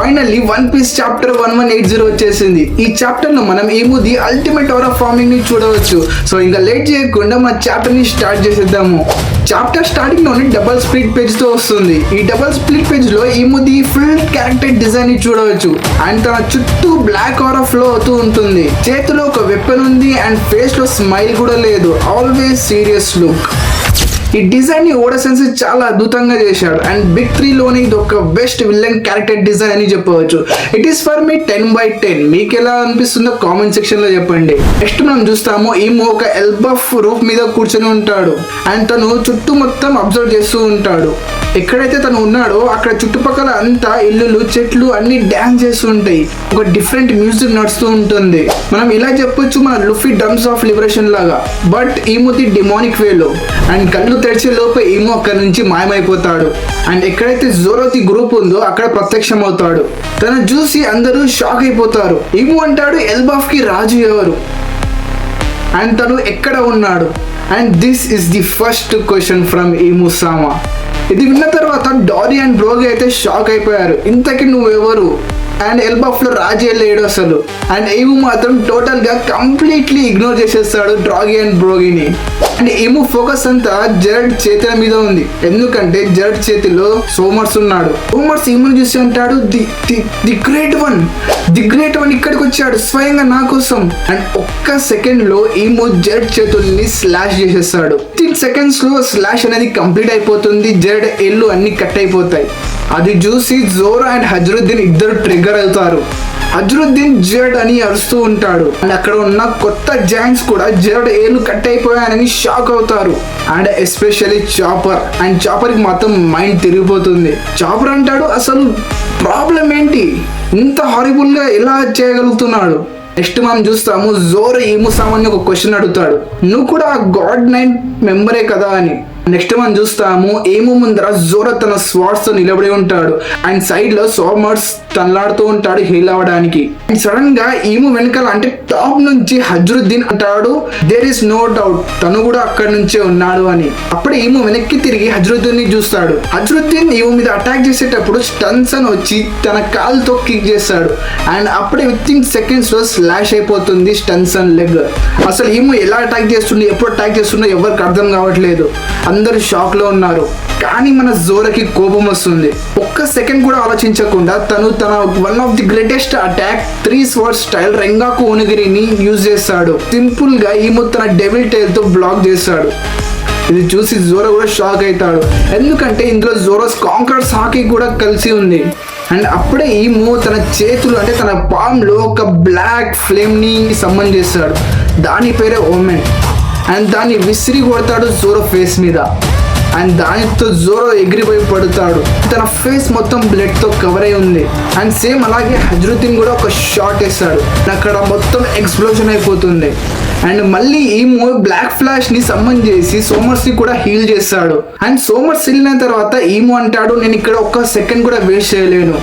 Finally one piece chapter 1180 వచ్చేసింది. ఈ chapter లో మనం emu the ultimate hour of farming ని చూడవచ్చు. సో ఇంకా లేట్ చేయకుండా మన చాప్టర్ ని స్టార్ట్ చేసేద్దాము. చాప్టర్ స్టార్టింగ్ లోనే డబుల్ స్ప్లిట్ పేజ్ తో వస్తుంది. ఈ డబుల్ స్ప్లిట్ పేజ్ లో emu the full character design ని చూడవచ్చు. అండ్ తన చుట్టూ బ్లాక్ ఆరా ఫ్లో అవుతూ ఉంటుంది. చేతిలో ఒక వెపన్ ఉంది అండ్ ఫేస్ లో స్మైల్ కూడా లేదు. Always serious look. ఈ డిజైన్ ని ఓడా సెన్సెస్ చాలా అద్భుతంగా చేశాడు. అండ్ బిగ్ 3 లోని ఇది ఒక బెస్ట్ విలన్ క్యారెక్టర్ డిజైన్ అని చెప్పవచ్చు. It is for me 10/10. మీకు ఎలా అనిపిస్తుందో కామెంట్ సెక్షన్ లో చెప్పండి. నెక్స్ట్ మనం చూస్తాము ఈమో ఒక ఎల్బఫ్ రూఫ్ మీద కూర్చొని ఉంటాడు. అండ్ తను చుట్టూ మొత్తం అబ్జర్వ్ చేస్తూ ఉంటాడు. ఎక్కడైతే తను ఉన్నాడో అక్కడ చుట్టుపక్కల అంతా ఇల్లులు, చెట్లు అన్ని డాన్స్ చేస్తూ ఉంటాయి. ఒక డిఫరెంట్ మ్యూజిక్ నడుస్తూ ఉంటుంది. మనం ఇలా చెప్పొచ్చు మన లుఫీ డ్రమ్స్ ఆఫ్ లిబరేషన్ లాగా. బట్ ఈమో ది డిమానిక్ వేలో. అండ్ కళ్ళు తెరిచే లోపే ఈమో అక్కడ నుంచి మాయమైపోతాడు. అండ్ ఎక్కడైతే జోరోతి గ్రూప్ ఉందో అక్కడ ప్రత్యక్షం అవుతాడు. తను చూసి అందరూ షాక్ అయిపోతారు. ఈమో అంటాడు ఎల్బాఫ్ కి రాజు ఎవరు అండ్ తను ఎక్కడ ఉన్నాడు. And this is the first question from ఈము సామా. ఇది విన్న తర్వాత డారీ అండ్ బ్రోగి అయితే షాక్ అయిపోయారు. ఇంతకి నువ్వెవరు? అండ్ ఎల్బాఫ్ లో రాజే లేడు అసలు. అండ్ ఈము మాత్రం టోటల్ గా కంప్లీట్లీ ఇగ్నోర్ చేసేస్తాడు Draghi and బ్రోగిని. And emu focus అంతా జెరడ్ చేతుల మీద ఉంది. ఎందుకంటే జెరడ్ చేతిలో సోమర్స్ ఉన్నాడు. సోమర్స్ ఈమును చూసి అంటాడు ది గ్రేట్ వన్ ఇక్కడికి వచ్చాడు స్వయంగా నా కోసం. అండ్ ఒక్క సెకండ్ లో ఈము జెరడ్ చేతుల్ని స్లాష్ చేసేస్తాడు. 3 seconds లో స్లాష్ అనేది కంప్లీట్ అయిపోతుంది. జెరడ్ ఎల్లు అన్ని కట్ అయిపోతాయి. అది చూసి జోరో అండ్ హజ్రుద్దీన్ ఇద్దరు ట్రిగ్గర్ అవుతారు. హజ్రుద్దీన్ జెరడ్ అని అరుస్తూ ఉంటాడు. అండ్ అక్కడ ఉన్న కొత్త జాయింట్స్ కూడా జెరడ్ ఏలు కట్ అయిపోయానని షాక్ అవుతారు. And especially chopper. And chopper కి మాత్రం మైండ్ తిరిగిపోతుంది. చాపర్ అంటాడు అసలు ప్రాబ్లం ఏంటి, ఇంత హారిబుల్ గా ఎలా చేయగలుగుతున్నాడు. నెక్స్ట్ మనం చూస్తాము జోరో ఈము సామాన్ని ఒక క్వశ్చన్ అడుగుతాడు, నువ్వు కూడా గాడ్ 9 మెంబరే కదా అని. నెక్స్ట్ మనం చూస్తాము ఏమో ముందర జోరో తన స్వాట్స్ తో నిలబడి ఉంటాడు. అండ్ సైడ్ లో సోమర్స్ తనలాడుతూ ఉంటాడు హీల్ అవ్వడానికి. అండ్ సడన్ గా ఈము వెనకాల అంటే టాప్ నుంచి హజ్రుద్దీన్ అంటాడు దేర్ ఇస్ నో డౌట్ తను కూడా అక్కడి నుంచే ఉన్నాడు అని. అప్పుడే ఈము వెనక్కి తిరిగి హజ్రుద్దీన్ ని చూస్తాడు. హజ్రుద్దీన్ ఈము మీద అటాక్ చేసేటప్పుడు స్టన్సన్ వచ్చి తన కాలుతో కిక్ చేస్తాడు. అండ్ అప్పుడే వితిన్ సెకండ్స్ లో స్లాష్ అయిపోతుంది స్టన్సన్ లెగ్. అసలు ఈము ఎలా అటాక్ చేస్తుంది, ఎప్పుడు అటాక్ చేస్తుందో ఎవరికి అర్థం కావట్లేదు. అందరూ షాక్ లో ఉన్నారు. కానీ మన జోరోకి కోపం వస్తుంది. ఒక్క సెకండ్ కూడా ఆలోచించకుండా తను తన one of the greatest attack 3 swords style రెంగాకు ఓనిగిరిని యూజ్ చేస్తాడు. సింపుల్ గా ఈమో తన డెవిల్ టైల్ తో బ్లాక్ చేస్తాడు. ఇది చూసి జోరో కూడా షాక్ అవుతాడు. ఎందుకంటే ఇందులో జోరోస్ కాంకరర్స్ హాకీ కూడా కలిసి ఉంది. అండ్ అప్పుడే ఈమో తన చేతులు అంటే తన పామ్ లో ఒక బ్లాక్ ఫ్లేమ్ ని సమ్మన్ చేస్తాడు. దాని పేరే ఓమెన్. అండ్ దాన్ని విసిరి కొడతాడు జోరో ఫేస్ మీద. అండ్ దానితో జోరో ఎగిరిపోయి పడతాడు. తన ఫేస్ మొత్తం బ్లడ్ తో కవర్ అయి ఉంది. అండ్ సేమ్ అలాగే హజ్రుద్దీన్ కూడా ఒక షాట్ వేస్తాడు. అక్కడ మొత్తం ఎక్స్ప్లోజన్ అయిపోతుంది. అండ్ మళ్ళీ ఈమో బ్లాక్ ఫ్లాష్ ని సమ్మన్ చేసి సోమర్స్ ని కూడా హీల్ చేస్తాడు. అండ్ సోమర్స్ వెళ్ళిన తర్వాత ఈమో అంటాడు నేను ఇక్కడ ఒక్క సెకండ్ కూడా వేస్ట్ చేయలేను.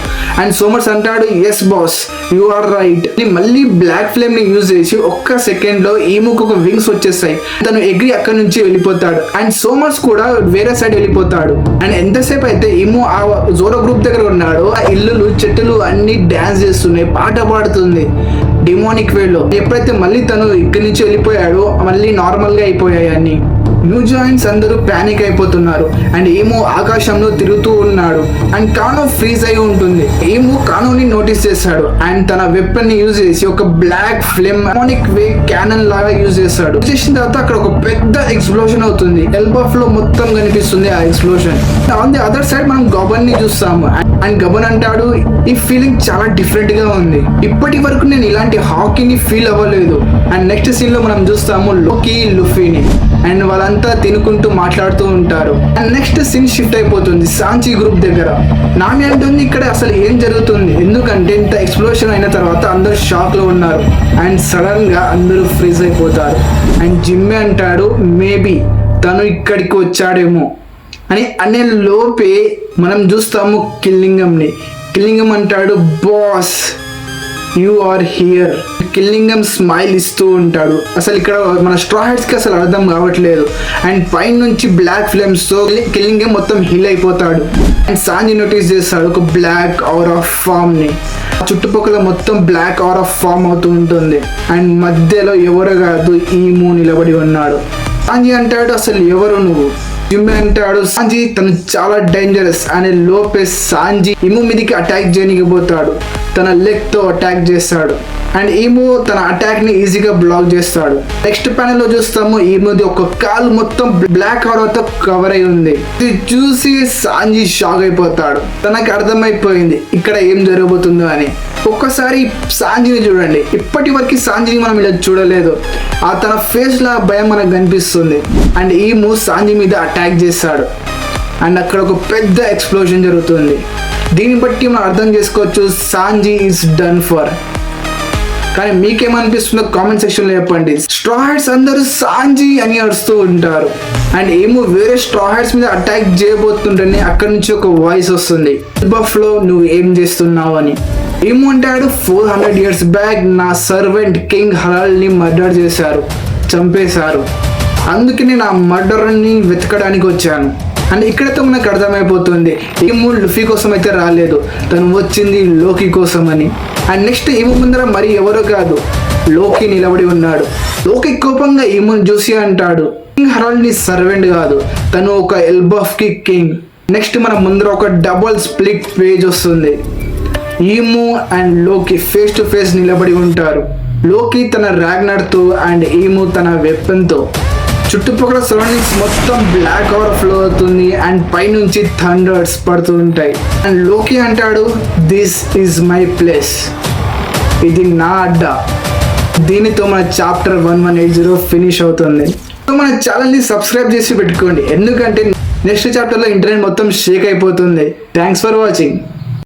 అండ్ సోమర్స్ అంటాడు yes boss you are right. మళ్ళీ బ్లాక్ ఫ్లేమ్ ని యూజ్ చేసి ఒక్క సెకండ్ లో ఈమోకి ఒక వింగ్స్ వచ్చేస్తాయి. తను ఎగిరి అక్కడి నుంచి వెళ్ళిపోతాడు. అండ్ సోమర్స్ కూడా వేరే సైడ్ వెళ్ళిపోతాడు. అండ్ ఎంతసేపు అయితే ఈమో ఆ జోరో గ్రూప్ దగ్గర ఉన్నాడు ఆ ఇల్లులు, చెట్టులు అన్ని డాన్స్ చేస్తున్నాయి, పాట పాడుతుంది డిమోనిక్ వేలో. ఎప్పుడైతే మళ్ళీ తను ఇక్కడి నుంచి వెళ్ళిపోయాడో మళ్ళీ నార్మల్ గా అయిపోయాయి అన్ని. న్యూ జాయిన్స్ అందరూ ప్యానిక్ అయిపోతున్నారు. అండ్ ఏమో ఆకాశంలో తిరుగుతూ ఉన్నాడు. అండ్ కానో ఫ్రీజ్ అయి ఉంటుంది. ఏమో కానోని నోటీస్ చేస్తాడు. అండ్ తన వెపన్ ని యూజ్ చేసి ఒక బ్లాక్ ఫ్లేమ్ డిమోనిక్ వే క్యానన్ లాగా యూజ్ చేస్తాడు. చేసిన తర్వాత అక్కడ ఒక పెద్ద ఎక్స్ప్లోషన్ అవుతుంది. ఎల్బాఫ్ లో మొత్తం కనిపిస్తుంది ఆ explosion. On the other side మనం గబన్ ని చూస్తాము. అండ్ గబన్ అంటాడు ఈ ఫీలింగ్ చాలా డిఫరెంట్ గా ఉంది, ఇప్పటి వరకు నేను ఇలాంటి హాకీని ఫీల్ అవ్వలేదు. అండ్ నెక్స్ట్ సీన్ లో మనం చూస్తాము లోకి లుఫీని. అండ్ వాళ్ళంతా తినుకుంటూ మాట్లాడుతూ ఉంటారు. అండ్ నెక్స్ట్ సీన్ షిఫ్ట్ అయిపోతుంది సాంచి గ్రూప్ దగ్గర. నామి అంటుంది ఇక్కడ అసలు ఏం జరుగుతుంది, ఎందుకంటే ఇంత ఎక్స్ప్లోషన్ అయిన తర్వాత అందరూ షాక్ లో ఉన్నారు. అండ్ సడన్ గా అందరూ ఫ్రీజ్ అయిపోతారు. అండ్ జిమ్మే అంటాడు మేబీ తను ఇక్కడికి వచ్చాడేమో అని. అనే లోపే మనం చూస్తాము కిల్లింగంని. కిల్లింగం అంటాడు బాస్ యు ఆర్ హియర్. కిల్లింగం స్మైల్ ఇస్తూ ఉంటాడు. అసలు ఇక్కడ మన స్ట్రా హ్యాట్స్ కి అసలు అర్థం కావట్లేదు. అండ్ పైన నుంచి బ్లాక్ ఫ్లేమ్స్ తో కిల్లింగం మొత్తం హీల్ అయిపోతాడు. అండ్ సాంజీ నోటీస్ చేస్తాడు ఒక బ్లాక్ ఆర్ ఆఫ్ ఫామ్ ని. చుట్టుపక్కల మొత్తం బ్లాక్ ఆర్ ఆఫ్ ఫామ్ అవుతూ ఉంటుంది. అండ్ మధ్యలో ఎవరు కాదు ఈము నిలబడి ఉన్నాడు. సాంజీ అంటాడు అసలు ఎవరు నువ్వు? జిమ్మి అంటాడు సాంజీ తను చాలా డేంజరస్ అనే లోపే సాంజీ ఇము మీదకి అటాక్ చేయనికపోతాడు. తన లెగ్ తో అటాక్ చేస్తాడు. అండ్ ఈము తన అటాక్ ని ఈజీగా బ్లాక్ చేస్తాడు. నెక్స్ట్ ప్యానెల్ లో చూస్తాము ఈముది ఒక కాలు మొత్తం బ్లాక్ తో కవర్ అయి ఉంది. ఇది చూసి సాంజీ షాక్ అయిపోతాడు. తనకు అర్థమైపోయింది ఇక్కడ ఏం జరగబోతుందో అని. ఒక్కసారి సాంజీని చూడండి. ఇప్పటి వరకు సాంజీని మనం ఇలా చూడలేదు. ఆ తన ఫేస్ లా భయం మనకు కనిపిస్తుంది. అండ్ ఈము సాంజీ మీద అటాక్ చేస్తాడు. అండ్ అక్కడ ఒక పెద్ద ఎక్స్ప్లోజన్ జరుగుతుంది. దీన్ని బట్టి మనం అర్థం చేసుకోవచ్చు సాంజీ ఈస్ డన్ ఫర్. కానీ మీకేమనిపిస్తుందో కామెంట్ సెక్షన్ లో చెప్పండి. స్ట్రా హ్యాట్స్ అందరూ సాంజీ అని అరుస్తూ ఉంటారు. అండ్ ఏమో వేరే స్ట్రా హ్యాట్స్ మీద అటాక్ చేయబోతుంటేనే అక్కడ నుంచి ఒక వాయిస్ వస్తుంది, బఫ్లో నువ్వు ఏం చేస్తున్నావు అని. ఏమంటాడు 400 years బ్యాక్ నా సర్వెంట్ కింగ్ హలాల్ ని మర్డర్ చేశారు, చంపేశారు. అందుకే నేను ఆ మర్డర్ ని వెతకడానికి వచ్చాను. అండ్ ఇక్కడతో మనకు అర్థమైపోతుంది ఈము లుఫీ కోసం అయితే రాలేదు, తను వచ్చింది లోకి కోసం అని. అండ్ నెక్స్ట్ ఈము ముందర మరి ఎవరో కాదు లోకి నిలబడి ఉన్నాడు. లోకి కోపంగా ఈముని చూసి అంటాడు కింగ్ హరాల్డ్ ని సర్వెంట్ కాదు, తను ఒక ఎల్బఫ్ కి కింగ్. నెక్స్ట్ మన ముందర ఒక డబుల్ స్ప్లిట్ పేజ్ వస్తుంది. ఈము అండ్ లోకి ఫేస్ టు ఫేస్ నిలబడి ఉంటారు. లోకి తన ర్యాగ్నర్ తో అండ్ ఈము తన వెపన్ తో. చుట్టుపక్కల సరౌండింగ్స్ మొత్తం బ్లాక్ ఓవర్ ఫ్లో అవుతుంది. అండ్ పైనుంచి థండర్స్ పడుతూ ఉంటాయి. అండ్ లోకి అంటాడు దిస్ ఈజ్ మై ప్లేస్, ఇది నా అడ్డా. దీనితో మన చాప్టర్ 1180 ఫినిష్ అవుతుంది. మన ఛానల్ని సబ్స్క్రైబ్ చేసి పెట్టుకోండి, ఎందుకంటే నెక్స్ట్ చాప్టర్లో ఇంటర్నెట్ మొత్తం షేక్ అయిపోతుంది. Thanks for watching.